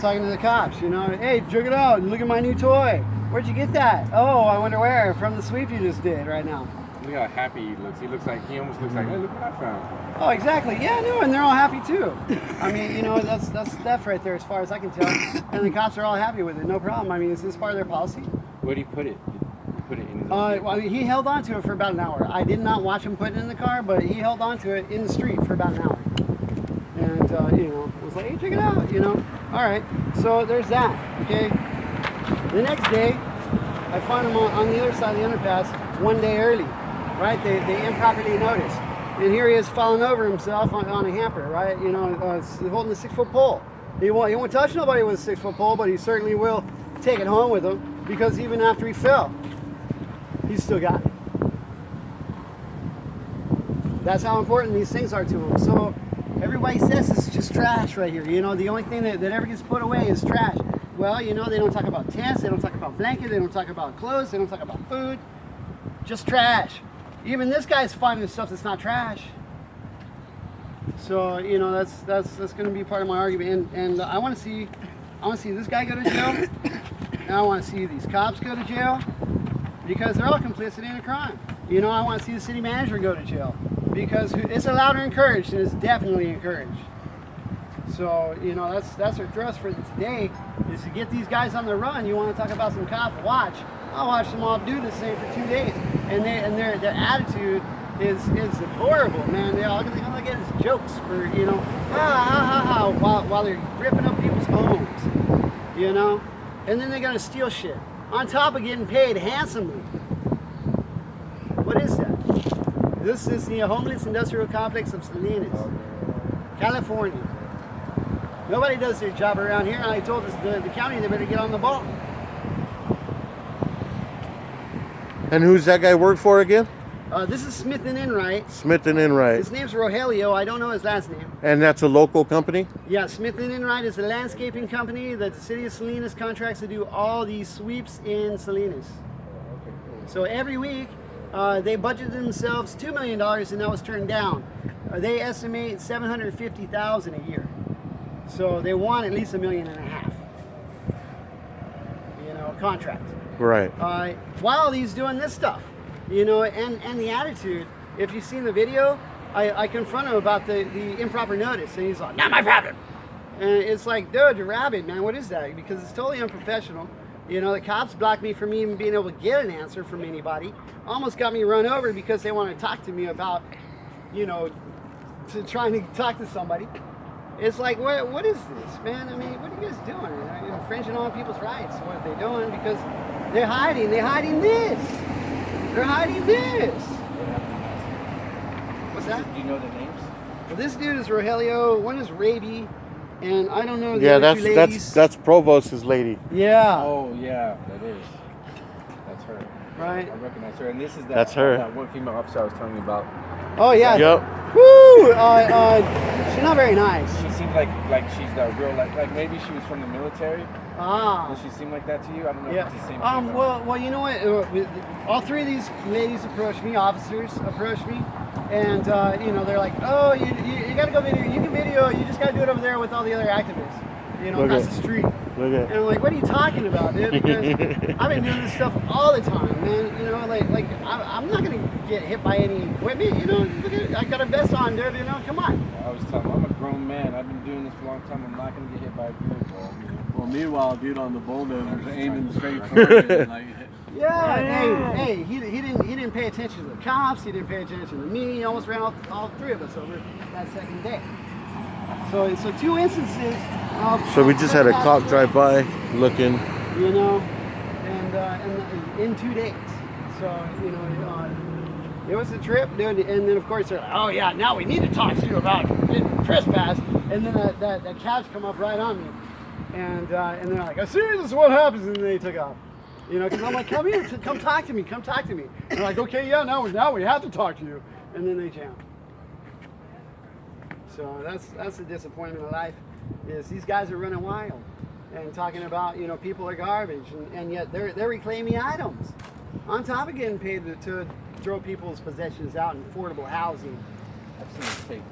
talking to the cops, you know, hey, check it out, look at my new toy. Where'd you get that? Oh, I wonder where, from the sweep you just did right now. Look how happy he looks. He almost looks like, hey, look what I found. Oh, exactly. Yeah, no, and they're all happy too. I mean, you know, that's theft right there as far as I can tell. And the cops are all happy with it, no problem. I mean, is this part of their policy? Where'd he put it? He put it in his Well, I mean, he held on to it for about an hour. I did not watch him put it in the car, but he held on to it in the street for about an hour. And, you know, was like, hey, check it out, you know. All right, so there's that, okay? The next day, I find him on the other side of the underpass 1 day early, right? They improperly noticed. And here he is falling over himself on a hamper, right? You know, holding a 6-foot pole. He won't touch nobody with a 6-foot pole, but he certainly will take it home with him, because even after he fell, he's still got it. That's how important these things are to him. So everybody says it's just trash right here. You know, the only thing that ever gets put away is trash. Well, you know, they don't talk about tents, they don't talk about blankets, they don't talk about clothes, they don't talk about food. Just trash. Even this guy's finding stuff that's not trash. So, you know, that's going to be part of my argument. And I want to see this guy go to jail. And I want to see these cops go to jail, because they're all complicit in a crime. You know, I want to see the city manager go to jail, because it's allowed or encouraged, and it's definitely encouraged. So, you know, that's our thrust for today, is to get these guys on the run. You want to talk about some COPWATCH? I'll watch them all do the same for 2 days, and their attitude is horrible, man. They all get is jokes for, you know, while they're ripping up people's homes, you know, and then they're gonna steal shit on top of getting paid handsomely. What is that? This is the homeless industrial complex of Salinas, California. Nobody does their job around here, and I told the county they better get on the ball. And who's that guy work for again? This is Smith and Enright. Smith and Enright. His name's Rogelio. I don't know his last name. And that's a local company? Yeah, Smith and Enright is a landscaping company that the city of Salinas contracts to do all these sweeps in Salinas. Okay, cool. So every week, they budgeted themselves $2 million, and that was turned down. They estimate $750,000 a year. So they want at least $1.5 million. You know, contract. Right. While he's doing this stuff, you know, and the attitude. If you've seen the video, I confront him about the improper notice, and he's like, "Not my problem." And it's like, dude, you're rabid, man. What is that? Because it's totally unprofessional. You know, the cops blocked me from even being able to get an answer from anybody. Almost got me run over because they want to talk to me about, you know, trying to talk to somebody. It's like, what is this, man? I mean, what are you guys doing? Are you infringing on people's rights? What are they doing? Because they're hiding this. They're hiding this. What's that? Do you know their names? Well, this dude is Rogelio. One is Raby, and I don't know the Yeah, other two ladies. that's Provost's lady. Yeah. Oh, yeah, that is. That's her. Right. I recognize her. And this is That's her. that one female officer I was telling you about. Oh yeah. Yep. Woo! She's not very nice. She seemed like she's the real, like maybe she was from the military. Ah. Does she seem like that to you? I don't know Yeah. if it's the same female. Well, you know what? All three of these ladies approached me. Officers approached me, and you know, they're like, "Oh, you gotta go video. You can video. You just gotta do it over there with all the other activists. You know, across the street." Look at. And I'm like, "What are you talking about, dude? Because I've been doing this stuff all the time, man. You know, like I'm not gonna get hit by any equipment. You know, look at, I got a vest on, dude. You know, come on." I was telling him, I'm a grown man. I've been doing this for a long time. I'm not gonna get hit by a vehicle. Well, meanwhile, dude on the bulldozer was aiming straight for it. Like, Yeah, hey, he didn't pay attention to the cops. He didn't pay attention to me. He almost ran all three of us over that second day. So 2 instances. So we just had a cop drive by looking. You know, and in 2 days. So you know, it was a trip, dude. And then of course they're like, "Oh yeah, now we need to talk to you about trespass." And then that cops come up right on me, and they're like, "I see this is what happens," and then they took off. You know, because I'm like, "Come here, come talk to me, come talk to me." And they're like, "Okay, yeah, now we have to talk to you," and then they jam. So that's the disappointment of life, is these guys are running wild and talking about, you know, people are garbage, and yet they're reclaiming items on top of getting paid to throw people's possessions out in affordable housing. I've seen this tape.